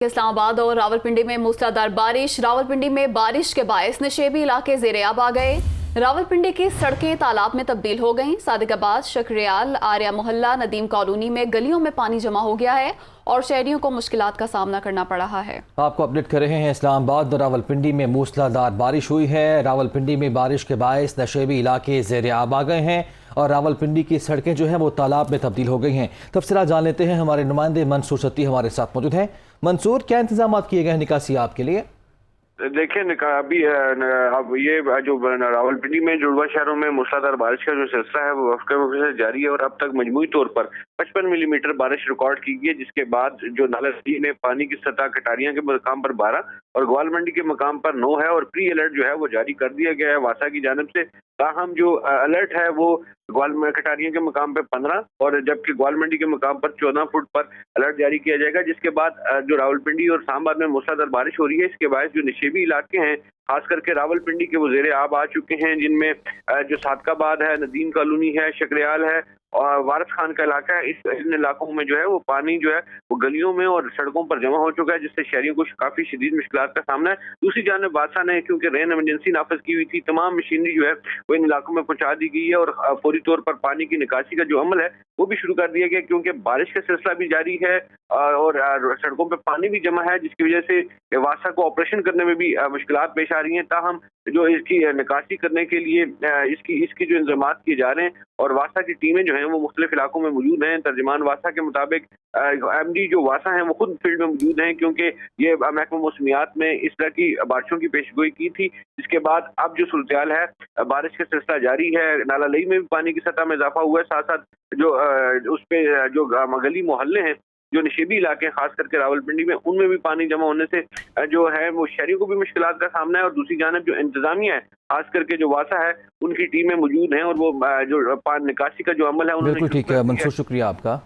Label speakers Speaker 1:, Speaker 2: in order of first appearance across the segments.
Speaker 1: इस्लामाबाद और रावलपिंडी में मूसलाधार बारिश। रावलपिंडी में बारिश के बायस नशेबी इलाके ज़ेर-ए-आब आ गए। रावलपिंडी की सड़कें तालाब में तब्दील हो गईं। सादिकाबाद, शकरियाल, आर्या मोहल्ला, नदीम कॉलोनी में गलियों में पानी जमा हो गया है और शहरियों को मुश्किलात का सामना करना पड़ रहा है।
Speaker 2: आपको अपडेट कर रहे हैं। इस्लामाबाद और रावलपिंडी में मूसलाधार बारिश हुई है। रावलपिंडी में बारिश के बायस नशेबी इलाके ज़ेर-ए-आब आ गए हैं और रावलपिंडी की सड़कें जो हैं वो तालाब में तब्दील हो गई हैं। तफसीलात जान लेते हैं। हमारे नुमाइंदे मंसूर सत्ती हमारे साथ मौजूद हैं। मंसूर, क्या इंतजाम किए गए हैं निकासी आपके लिए?
Speaker 3: देखिए अभी अब ये जो रावलपिंडी में जुड़वा शहरों में मूसलाधार बारिश का जो सिलसिला है वो हफ्ते से जारी है और अब तक मजमूई तौर पर 55 मिलीमीटर बारिश रिकॉर्ड की गई है, जिसके बाद जो नाला नदी में पानी की सतह कटारियां के मकाम पर 12 और ग्वाल मंडी के मकाम पर 9 है और प्री अलर्ट जो है वो जारी कर दिया गया है वासा की जानिब से। ताहम जो अलर्ट है वो ग्वाल कटारियों के मकाम पर 15 और जबकि ग्वाल मंडी के मकाम पर 14 फुट पर अलर्ट जारी किया जाएगा, जिसके बाद जो रावलपिंडी और इस्लामाबाद में मूसलाधार बारिश हो रही है, इसके बाद जो नशेबी इलाके हैं खास करके रावलपिंडी के वो ज़ेर-ए-आब आ चुके हैं, जिनमें जो सादकाबाद है, नदीम कॉलोनी है, शकरियाल है और वारिस खान का इलाका है। इन इलाकों में जो है वो पानी जो है वो गलियों में और सड़कों पर जमा हो चुका है, जिससे शहरियों को काफी शदीद मुश्किलात का सामना है। दूसरी जानिब वासा ने क्योंकि रेन इमरजेंसी नाफिज की हुई थी, तमाम मशीनरी जो है वो इन इलाकों में पहुंचा दी गई है और फौरी तौर पर पानी की निकासी का जो अमल है वो भी शुरू कर दिया गया, क्योंकि बारिश का सिलसिला भी जारी है और सड़कों पर पानी भी जमा है, जिसकी वजह से वासा को ऑपरेशन करने में भी मुश्किलात पेश आ रही हैं। ताहम जो इसकी निकासी करने के लिए इसकी जो इंतजाम किए जा रहे हैं और वासा की टीमें जो हैं वो मुख्तलिफ इलाकों में मौजूद हैं। तर्जमान वासा के मुताबिक MD जो वासा हैं वो खुद फील्ड में मौजूद हैं, क्योंकि ये महकमा मौसमियात में इस तरह की बारिशों की पेशगोई की थी। इसके बाद अब जो सूरत है बारिश का सिलसिला जारी है। नाला लई में भी पानी की सतह में इजाफा हुआ है, साथ साथ जो उस पे जो गली मोहल्ले हैं जो नशेबी इलाके हैं खास करके रावलपिंडी में, उनमें भी पानी जमा होने से जो है वो शहरियों को भी मुश्किलात का सामना है और दूसरी जानब जो इंतजामिया है खास करके जो वासा है उनकी टीमें मौजूद हैं और वो जो निकासी का जो अमल है।
Speaker 2: बिल्कुल ठीक है मंसूर, शुक्रिया आपका।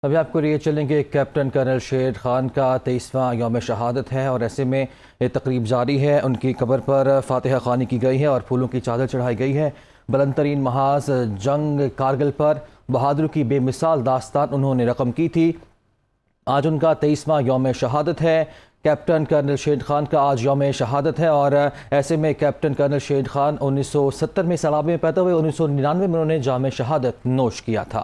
Speaker 2: अभी आपको लिए चलेंगे। कैप्टन कर्नल शेर खान का 23वां यौम शहादत है और ऐसे में ये तकरीब जारी है। उनकी कब्र पर फातिहा खानी की गई है और फूलों की चादर चढ़ाई गई है। बुलंद तरीन महाज जंग कारगिल पर बहादुर की बेमिसाल दास्तान उन्होंने रकम की थी। आज उनका 23वां यौम शहादत है। कैप्टन कर्नल शेर खान का आज यौम शहादत है और ऐसे में कैप्टन कर्नल शेर खान 1970 में सलाब में पैदा हुए। 1999 में उन्होंने जाम शहादत नोश किया था।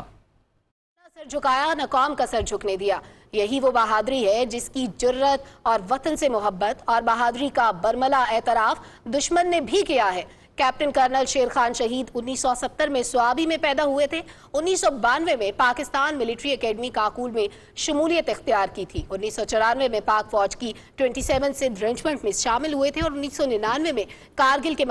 Speaker 4: सर झुकाया न कौम का सर झुकने दिया, यही वो बहादुरी है जिसकी जुर्रत और वतन से मोहब्बत और बहादुरी का बरमला एतराफ दुश्मन ने भी किया है। कैप्टन कर्नल शेर खान शहीद 1970 में स्वाबी में पैदा हुए थे। 1992 में पाकिस्तान मिलिट्री एकेडमी काकूल में शमूलियत इख्तियार की थी। 1994 में पाक फौज की 27 सिंध रेजिमेंट में शामिल हुए थे और 1999 में कारगिल के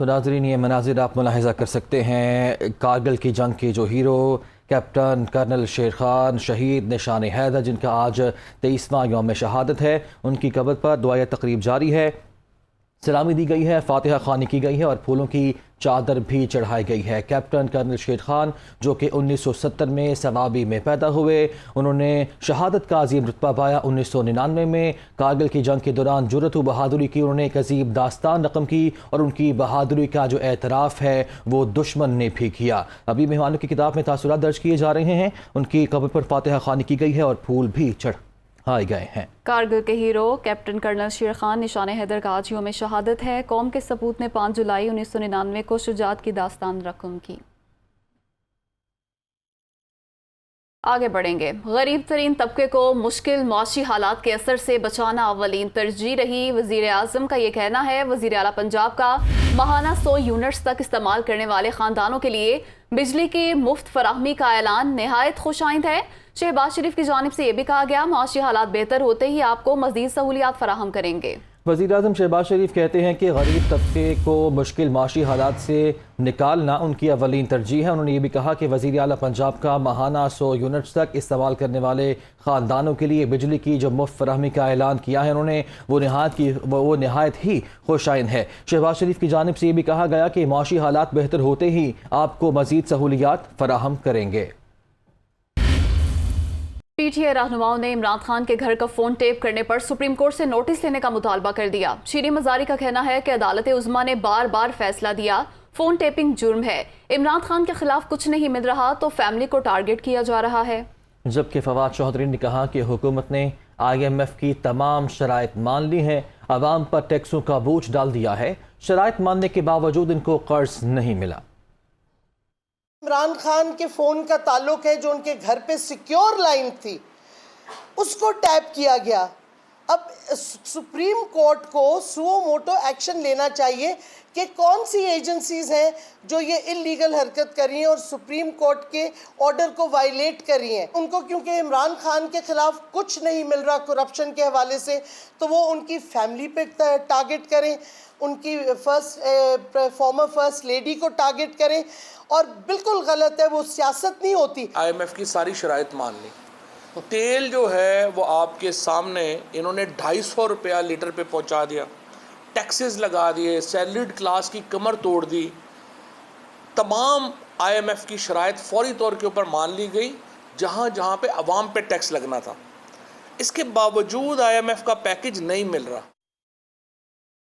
Speaker 2: तो नाज़रीन, ये मनाजिर आप मुलाहिज़ा कर सकते हैं कारगिल की जंग के जो हीरो कैप्टन कर्नल शेर खान शहीद निशान हैदर, जिनका आज 23वां यौम शहादत है, उनकी कब्र पर दुआए तकरीब जारी है। सलामी दी गई है, फातिहा खानी की गई है और फूलों की चादर भी चढ़ाई गई है। कैप्टन कर्नल शेर खान जो कि 1970 में सवाबी में पैदा हुए, उन्होंने शहादत का अजीम रुतबा पाया। 1999 में कारगिल की जंग के दौरान जुर्रत व बहादुरी की उन्होंने एक अजीब दास्तान रकम की और उनकी बहादुरी का जो एतराफ़ है वो दुश्मन ने भी किया। अभी मेहमानों की किताब में तासुरात दर्ज किए जा रहे हैं। उनकी कब्र पर फातिहा खानी की गई है और फूल भी चढ़ाए गए हैं।
Speaker 1: कारगिल के हीरो कैप्टन कर्नल शेर खान निशान हैदर का आज यौम शहादत है। कौम के सपूत ने 5 जुलाई 1999 को शुजात की दास्तान रकम की। आगे बढ़ेंगे। गरीब तरीन तबके को मुश्किल माशी हालात के असर से बचाना अव्वलीन तरजीह रही। वज़ीर आज़म का ये कहना है। वज़ीर आला पंजाब का माहाना 100 यूनिट्स तक इस्तेमाल करने वाले ख़ानदानों के लिए बिजली की मुफ्त फराहमी का ऐलान नहायत खुशाइंद है। शहबाज शरीफ की जानिब से यह भी कहा गया, माशी हालात बेहतर होते ही आपको मज़ीद सहूलियात फराहम करेंगे। वज़ीर आज़म शहबाज शरीफ कहते हैं कि गरीब तबके को मुश्किल माशी हालात से निकालना उनकी अव्वलीन तरजीह है। उन्होंने ये भी कहा कि वज़ीर आला पंजाब का माहाना 100 यूनिट्स तक इस्तेमाल करने वाले ख़ानदानों के लिए बिजली की जो मुफ्त फराहमी का ऐलान किया है उन्होंने, वो नहायत ही खुशाइन है। शहबाज शरीफ की जानिब से ये भी कहा गया कि माशी हालात बेहतर होते ही आपको मज़ीद सहूलियात फराहम करेंगे। पीटीआई रहनुमाओं ने इमरान खान के घर का फोन टेप करने पर सुप्रीम कोर्ट से नोटिस लेने का मुतालबा कर दिया। शीरी मजारी का कहना है कि अदालत उज़्मा ने बार बार फैसला दिया फोन टेपिंग जुर्म है। इमरान खान के खिलाफ कुछ नहीं मिल रहा तो फैमिली को टारगेट किया जा रहा है। जबकि फवाद चौधरी ने कहा कि हुकूमत ने IMF की तमाम शराइत मान ली है, अवाम पर टैक्सों का बोझ डाल दिया है, शराइत मानने के बावजूद इनको कर्ज नहीं मिला।
Speaker 5: इमरान खान के फ़ोन का ताल्लुक है जो उनके घर पे सिक्योर लाइन थी, उसको टैप किया गया। अब सुप्रीम कोर्ट को सुओ मोटो एक्शन लेना चाहिए कि कौन सी एजेंसीज हैं जो ये इलीगल हरकत कर रही हैं और सुप्रीम कोर्ट के ऑर्डर को वायलेट कर रही हैं। उनको क्योंकि इमरान खान के ख़िलाफ़ कुछ नहीं मिल रहा करप्शन के हवाले से, तो वो उनकी फैमिली पे टारगेट करें, उनकी फॉर्मर फर्स्ट लेडी को टारगेट करें, और बिल्कुल गलत है, वो सियासत नहीं होती।
Speaker 6: IMF की सारी शराइत मान ली। तेल जो है वो आपके सामने इन्होंने 250 रुपया लीटर पे पहुंचा दिया, टैक्सेस लगा दिए, सैलरीड क्लास की कमर तोड़ दी। तमाम IMF की शराइत फौरी तौर के ऊपर मान ली गई जहाँ जहाँ पे अवाम पे टैक्स लगना था। इसके बावजूद IMF का पैकेज नहीं मिल रहा।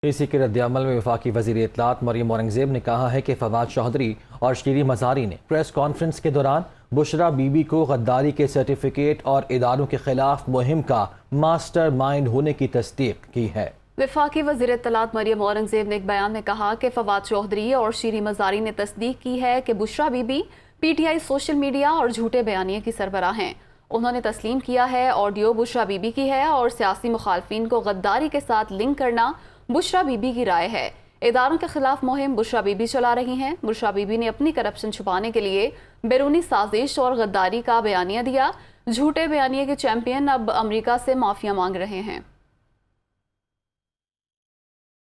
Speaker 2: इसी के रद्द-ए-अमल में वफाकी वज़ीर इत्तलात मरियम औरंगज़ेब ने कहा है कि फवाद चौधरी और शीरी मज़ारी ने प्रेस कॉन्फ्रेंस के दौरान बुशरा बीबी को गद्दारी के सर्टिफिकेट और इदारों के खिलाफ मुहिम का मास्टर माइंड होने की तस्दीक की है। वफाकी वज़ीर इत्तलात मरियम औरंगज़ेब ने एक बयान में कहा कि फवाद चौधरी और शीरी मज़ारी ने तस्दीक की है कि Bushra Bibi PTI social media और झूठे बयानिए की सरबराह हैं। उन्होंने तस्लीम किया है ऑडियो बुशरा बीबी की है और सियासी मुखालफिन को गद्दारी के साथ लिंक करना बुशरा बीबी की राय है। इदारों के खिलाफ मुहिम बुशरा बीबी चला रही हैं। बुशरा बीबी ने अपनी करप्शन छुपाने के लिए बैरूनी साजिश और गद्दारी का बयानिया दिया। झूठे बयानिए के चैंपियन अब अमेरिका से माफिया मांग रहे हैं।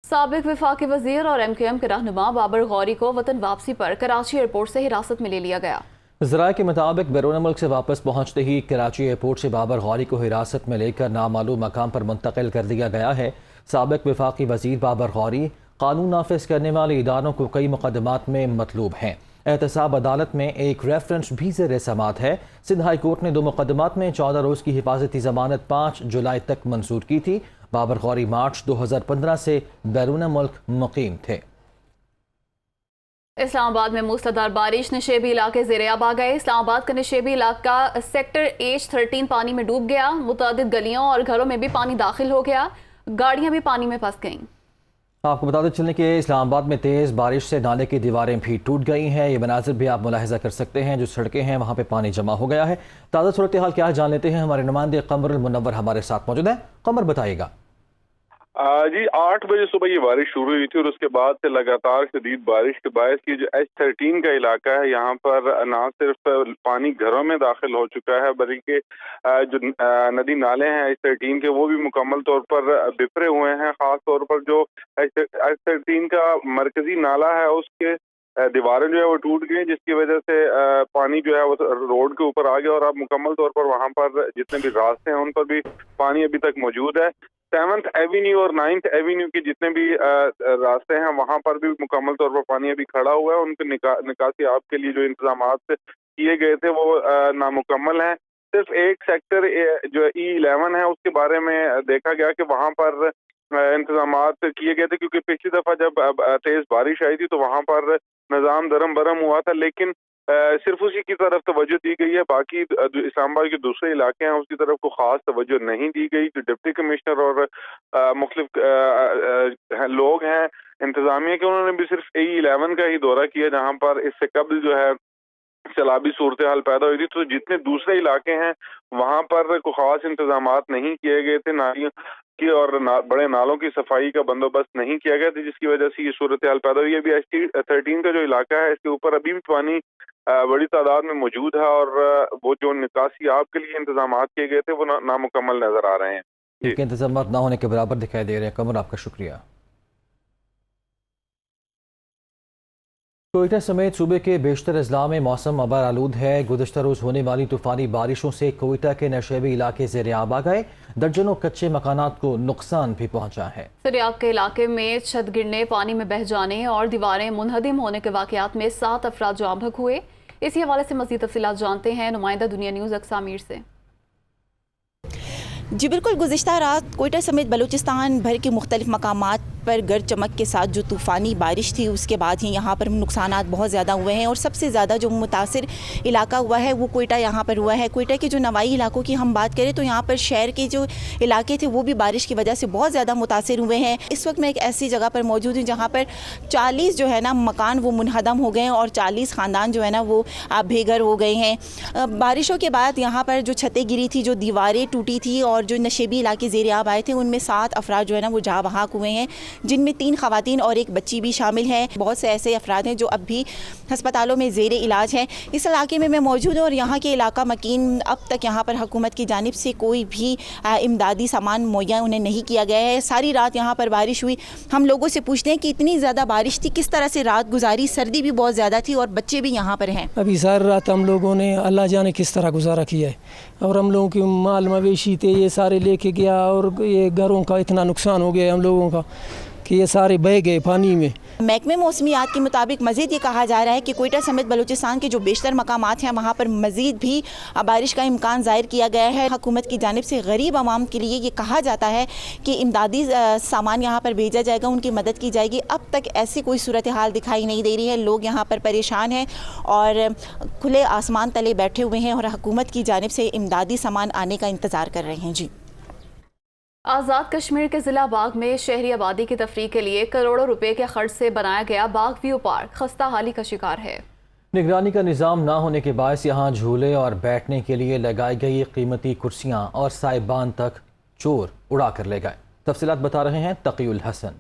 Speaker 2: साबिक वफाकी वजीर और MQM के रहनुमा बाबर गौरी को वतन वापसी पर कराची एयरपोर्ट से हिरासत में ले लिया गया। ज़राए के मुताबिक बैरून मुल्क से वापस पहुंचते ही कराची एयरपोर्ट से बाबर गौरी को हिरासत में लेकर नामालूम मकाम पर मुंतकिल कर दिया गया है। साबिक वफाकी वजीर बाबर गौरी कानून नाफिज करने वाले इदारों को कई मुकदमात में मतलूब हैं। एहतसाब अदालत में एक रेफरेंस भी ज़ेर समाअत है। सिंध हाई कोर्ट ने 2 मुकदमात में 14 रोज़ की हिफाजती ज़मानत 5 जुलाई तक मंजूर की थी। बाबर गौरी मार्च 2015 से बैरून मुल्क मुकीम थे। इस्लामाबाद में मूसलाधार बारिश नशेबी इलाके ज़ेर-ए-आब आ गए। इस्लामाबाद का नशेबी इलाका सेक्टर H13 पानी में डूब गया। मुतादिद गलियों और घरों में भी पानी दाखिल हो गया, गाड़ियां भी पानी में फंस गईं। आपको बताते चलें कि इस्लामाबाद में तेज़ बारिश से नाले की दीवारें भी टूट गई हैं। ये मनाजिर भी आप मुलाहिज़ा कर सकते हैं। जो सड़कें हैं वहाँ पे पानी जमा हो गया है। ताज़ा सूरत हाल क्या है जान लेते हैं। हमारे नुमाइंदे कमरुल मुनव्वर हमारे साथ मौजूद हैं। कमर बताइएगा।
Speaker 7: जी 8 बजे सुबह ये बारिश शुरू हुई थी और उसके बाद से लगातार शदीद बारिश के बायस ये जो H13 का इलाका है यहाँ पर ना सिर्फ पानी घरों में दाखिल हो चुका है बल्कि जो नदी नाले हैं H13 के वो भी मुकम्मल तौर पर बिखरे हुए हैं। खास तौर पर जो H13 का मरकजी नाला है उसके दीवारें जो है वो टूट गई, जिसकी वजह से पानी जो है वो रोड के ऊपर आ गया और अब मुकम्मल तौर पर वहाँ पर जितने भी रास्ते हैं उन पर भी पानी अभी तक मौजूद है। 7th एवेन्यू और 9th एवेन्यू के जितने भी रास्ते हैं वहाँ पर भी मुकम्मल तौर पर पानी अभी खड़ा हुआ है। उनके निकासी आप के लिए जो इंतजाम किए गए थे वो नामुकम्मल हैं। सिर्फ एक सेक्टर जो E11 है उसके बारे में देखा गया कि वहाँ पर इंतजाम किए गए थे, क्योंकि पिछली दफ़ा जब तेज़ बारिश आई थी तो वहाँ पर निज़ाम दरम बरम हुआ था, लेकिन सिर्फ उसी की तरफ तवज्जो दी गई है। बाकी इस्लामाबाद के दूसरे इलाके हैं उसकी तरफ को खास तवज्जो नहीं दी गई। जो डिप्टी कमिश्नर और मुख्तलिफ लोग हैं इंतजामिया के, उन्होंने भी सिर्फ E11 का ही दौरा किया जहाँ पर इससे कबल जो है सैलाबी सूरत हाल पैदा हुई थी। तो जितने दूसरे इलाके हैं वहाँ पर कोई खास इंतजाम नहीं किए गए थे, नालियों की और बड़े नालों की सफाई का बंदोबस्त नहीं किया गया था, जिसकी वजह से ये सूरत हाल पैदा हुई है। अभी H13 का जो इलाका है इसके ऊपर अभी भी पानी बड़ी तादाद में मौजूद है और वो जो निकासी आप के लिए इंतजाम किए गए थे वो नामुकम्मल नजर आ रहे हैं।
Speaker 2: इनके इंतजाम ना होने के बराबर दिखाई दे रहे हैं। कमर, आपका शुक्रिया। कोयटा समेत सूबे के बेशतर अजला में मौसम आबार आलूद है। गुज़श्ता रोज़ होने वाली तूफ़ानी बारिशों से कोयटा के नशेबी इलाके ज़ेर-ए-आब आ गए। दर्जनों कच्चे मकानात को नुकसान भी पहुंचा है। ज़ेर-ए-आब के इलाके में छत गिरने, पानी में बह जाने और दीवारें मुनहदिम होने के वाक़यात में 7 अफराद जाँ बहक हुए। इसी हवाले से मज़ीद तफ़सीलात जानते हैं नुमाइंदा दुनिया न्यूज़ अक्सा मीर से।
Speaker 8: जी बिल्कुल, गुज़िश्ता रात कोयटा समेत बलूचिस्तान भर के मुख्तलिफ मकामात पर गरज चमक के साथ जो तूफ़ानी बारिश थी उसके बाद ही यहाँ पर नुकसानात बहुत ज़्यादा हुए हैं और सबसे ज़्यादा जो मुतासिर इलाका हुआ है वो कोयटा यहाँ पर हुआ है। कोयटा के जो नवाई इलाकों की हम बात करें तो यहाँ पर शहर के जो इलाके थे वो भी बारिश की वजह से बहुत ज़्यादा मुतासिर हुए हैं। इस वक्त मैं एक ऐसी जगह पर मौजूद हूँ जहाँ पर 40 जो है ना मकान वो मुनहदम हो गए हैं और 40 ख़ानदान जो है ना वो बेघर हो गए हैं। बारिशों के बाद यहाँ पर जो छतें गिरी थी, जो दीवारें टूटी थी और जो नशेबी इलाके ज़ेर-ए-आब आए थे उनमें 7 अफराद जो है ना वो जाँ बहक हुए हैं, जिनमें 3 ख़वातीन और एक बच्ची भी शामिल है। बहुत से ऐसे अफराद हैं जो अब भी अस्पतालों में ज़ेर इलाज हैं। इस इलाके में मैं मौजूद हूँ और यहाँ के इलाका मकीन अब तक यहाँ पर हुकूमत की जानिब से कोई भी इमदादी सामान मुहैया उन्हें नहीं किया गया है। सारी रात यहाँ पर बारिश हुई। हम लोगों से पूछते हैं कि इतनी ज़्यादा बारिश थी, किस तरह से रात गुजारी? सर्दी भी बहुत ज़्यादा थी और बच्चे भी यहाँ पर हैं।
Speaker 9: अभी सारी रात हम लोगों ने अल्लाह जाने किस तरह गुजारा किया है और हम लोगों की माल मवेशी थे ये सारे लेके गया और ये घरों का इतना नुकसान हो गया हम लोगों का कि ये सारे बह गए पानी में।
Speaker 8: महकमे मौसमियात के मुताबिक मज़ीद ये कहा जा रहा है कि कोयटा समेत बलूचिस्तान के जो बेशतर मकामात हैं वहाँ पर मज़ीद भी बारिश का इम्कान ज़ाहिर किया गया है। हुकूमत की जानिब से गरीब आवाम के लिए ये कहा जाता है कि इमदादी सामान यहाँ पर भेजा जाएगा, उनकी मदद की जाएगी। अब तक ऐसी कोई सूरत हाल दिखाई नहीं दे रही है। लोग यहाँ पर परेशान हैं और खुले आसमान तले बैठे हुए हैं और हुकूमत की जानिब से इमदादी सामान आने का इंतज़ार कर रहे हैं। जी,
Speaker 1: आज़ाद कश्मीर के ज़िला बाग में शहरी आबादी की तफरीह के लिए करोड़ों रुपए के खर्च से बनाया गया बाग व्यू पार्क खस्ता हाली का शिकार है।
Speaker 2: निगरानी का निज़ाम ना होने के बायस यहाँ झूले और बैठने के लिए लगाई गई कीमती कुर्सियाँ और साहिबान तक चोर उड़ा कर ले गए। तफसीलात बता रहे हैं तकीउल हसन।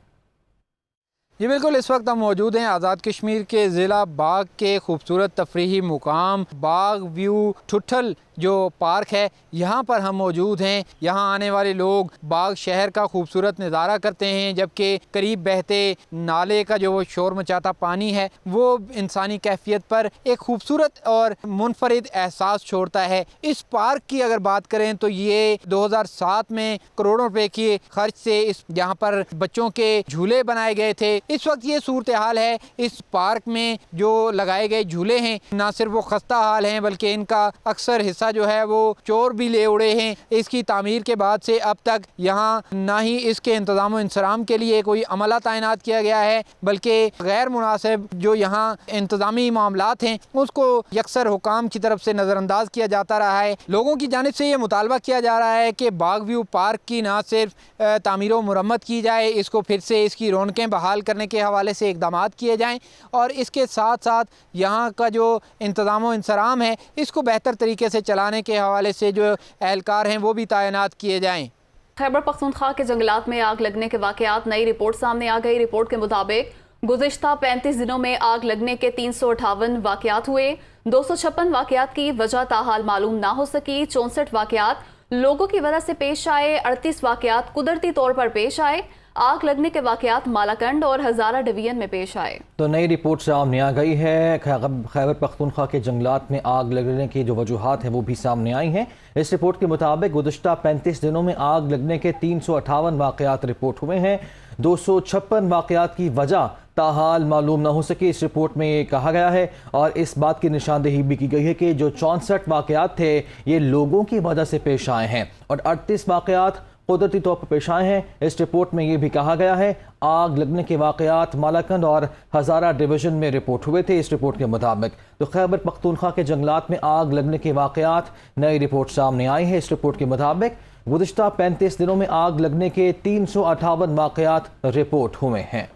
Speaker 10: जी बिल्कुल, इस वक्त हम मौजूद हैं आज़ाद कश्मीर के ज़िला बाग के खूबसूरत तफरीही मुकाम बाग व्यू ठुठल जो पार्क है, यहाँ पर हम मौजूद हैं। यहाँ आने वाले लोग बाग शहर का खूबसूरत नज़ारा करते हैं, जबकि करीब बहते नाले का जो वो शोर मचाता पानी है वो इंसानी कैफियत पर एक खूबसूरत और मुनफरिद एहसास छोड़ता है। इस पार्क की अगर बात करें तो ये 2007 में करोड़ों रुपए के खर्च से इस यहाँ पर बच्चों के झूले बनाए गए थे। इस वक्त ये सूरत हाल है। इस पार्क में जो लगाए गए झूले हैं ना सिर्फ वो खस्ता हाल हैं बल्कि इनका अक्सर हिस्सा जो है वो चोर भी ले उड़े हैं। इसकी तामीर के बाद से अब तक यहाँ ना ही इसके इंतज़ाम इंसराम के लिए कोई अमला तैनात किया गया है, बल्कि गैर मुनासिब जो यहाँ इंतज़ामी मामलात हैं उसको यकसर हुकाम की तरफ से नज़रअंदाज किया जाता रहा है। लोगों की जानिब से ये मुतालबा किया जा रहा है कि बाग व्यू पार्क की ना सिर्फ तामीर व मुरम्मत की जाए, इसको फिर से इसकी रौनकें बहाल करने के हवाले से इक़दाम किए जाएँ और इसके साथ साथ यहाँ का जो इंतज़ाम व इंसराम है इसको बेहतर तरीके से चलाने के हवाले से जो एहलकार हैं वो भी तैनात किए जाएँ।
Speaker 1: खैबर पख्तूनख्वा के जंगलात में आग लगने के वाकयात, नई रिपोर्ट सामने आ गई। रिपोर्ट के मुताबिक गुज़िश्ता 35 दिनों में आग लगने के 358 वाकयात हुए। 256 वाकयात की वजह ताहाल मालूम ना हो सकी। 64 वाकयात लोगों की वजह से पेश आए। 38 वाकयात कुदरती तौर पर पेश आए। आग लगने के वाकयात मालाकंड और हज़ारा डिवीजन में पेश आए।
Speaker 2: तो नई रिपोर्ट सामने आ गई है। खैबर पख्तूनख्वा के जंगलात में आग लगने की जो वजूहात हैं वो भी सामने आई हैं। इस रिपोर्ट के मुताबिक गुज़िश्ता 35 दिनों में आग लगने के 358 वाकयात रिपोर्ट हुए हैं। 256 वाकयात की वजह ताहाल मालूम न हो सके, इस रिपोर्ट में ये कहा गया है। और इस बात की निशानदेही भी की गई है कि जो 64 वाकयात थे ये लोगों की वजह से पेश आए हैं और 38 वाकयात कुदरती तौर पर पेश आए हैं। इस रिपोर्ट में ये भी कहा गया है आग लगने के वाकयात मालाकंद और हज़ारा डिवीजन में रिपोर्ट हुए थे। इस रिपोर्ट के मुताबिक तो खैबर पख्तूनख्वा के जंगलात में आग लगने के वाकयात, नई रिपोर्ट सामने आई है। इस रिपोर्ट के मुताबिक गुज़िश्ता 35 दिनों में आग लगने के 358 वाकयात रिपोर्ट हुए हैं।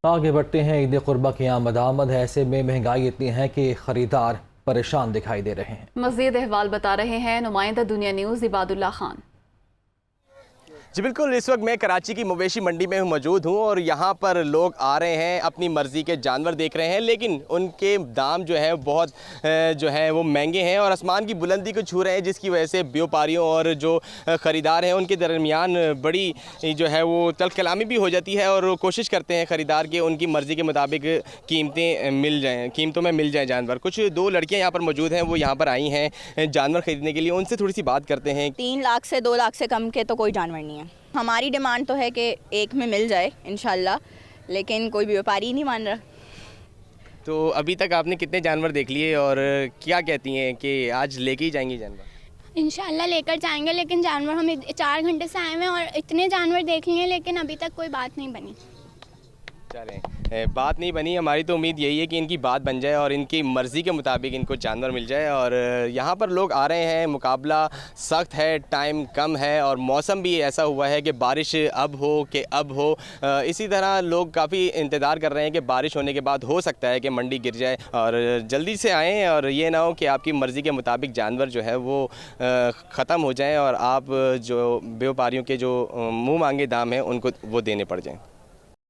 Speaker 2: आगे बढ़ते हैं। ईद कुर्बा की आमद है, ऐसे में महंगाई इतनी है कि खरीदार परेशान दिखाई दे रहे हैं।
Speaker 1: मज़ीद अहवाल बता रहे हैं नुमाइंदा दुनिया न्यूज़ इबादुल्ला खान।
Speaker 11: जी बिल्कुल, इस वक्त मैं कराची की मवेशी मंडी में मौजूद हूँ और यहाँ पर लोग आ रहे हैं, अपनी मर्ज़ी के जानवर देख रहे हैं, लेकिन उनके दाम जो है बहुत जो है वो महंगे हैं और आसमान की बुलंदी को छू रहे हैं, जिसकी वजह से व्यापारियों और जो ख़रीदार हैं उनके दरमियान बड़ी जो है वो तल्ख़ कलामी भी हो जाती है और कोशिश करते हैं ख़रीदार के उनकी मर्ज़ी के मुताबिक कीमतों में मिल जाएँ जानवर। कुछ दो लड़कियाँ यहाँ पर मौजूद हैं, वो यहाँ पर आई हैं जानवर ख़रीदने के लिए, उनसे थोड़ी सी बात करते हैं।
Speaker 12: 3 लाख से 2 लाख से कम के तो कोई जानवर नहीं है। हमारी डिमांड तो है कि एक में मिल जाए इंशाल्लाह, लेकिन कोई भी व्यापारी नहीं मान रहा।
Speaker 11: तो अभी तक आपने कितने जानवर देख लिए और क्या कहती हैं कि आज लेके ही जाएंगी जानवर?
Speaker 13: इंशाल्लाह लेकर जाएंगे, लेकिन जानवर हम 4 घंटे से आए हुए हैं और इतने जानवर देख लिए, लेकिन अभी तक कोई बात नहीं बनी।
Speaker 11: चलें, बात नहीं बनी, हमारी तो उम्मीद यही है कि इनकी बात बन जाए और इनकी मर्ज़ी के मुताबिक इनको जानवर मिल जाए। और यहाँ पर लोग आ रहे हैं, मुकाबला सख्त है, टाइम कम है और मौसम भी ऐसा हुआ है कि बारिश अब हो। इसी तरह लोग काफ़ी इंतज़ार कर रहे हैं कि बारिश होने के बाद हो सकता है कि मंडी गिर जाए और जल्दी से आएँ और ये ना हो कि आपकी मर्ज़ी के मुताबिक जानवर जो है वो ख़त्म हो जाएँ और आप जो व्यापारियों के जो मुँह मांगे दाम हैं उनको वो देने पड़ जाएँ।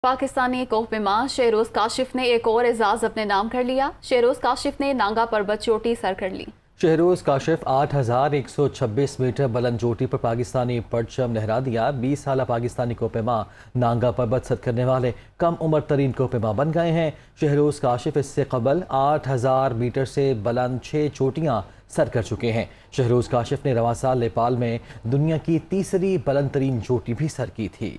Speaker 1: पाकिस्तानी कोहपेमा शहरोज़ काशिफ ने एक और एजाज़ अपने नाम कर लिया। शहरोज़ काशिफ ने नांगा पर्वत चोटी सर कर ली।
Speaker 2: शहरोज़ काशिफ 8126 मीटर बुलंद चोटी पर पाकिस्तानी परचम लहरा दिया। 20 साल पाकिस्तानी कोहपेमा नांगा पर्वत सर करने वाले कम उम्र तरीन कोहपेमा बन गए हैं। शहरोज़ काशिफ इससे कबल 8000 मीटर से बुलंद 6 चोटियाँ सर कर चुके हैं। शहरोज़ काशिफ ने रवां साल नेपाल में दुनिया की तीसरी बुलंद तरीन चोटी भी सर की थी।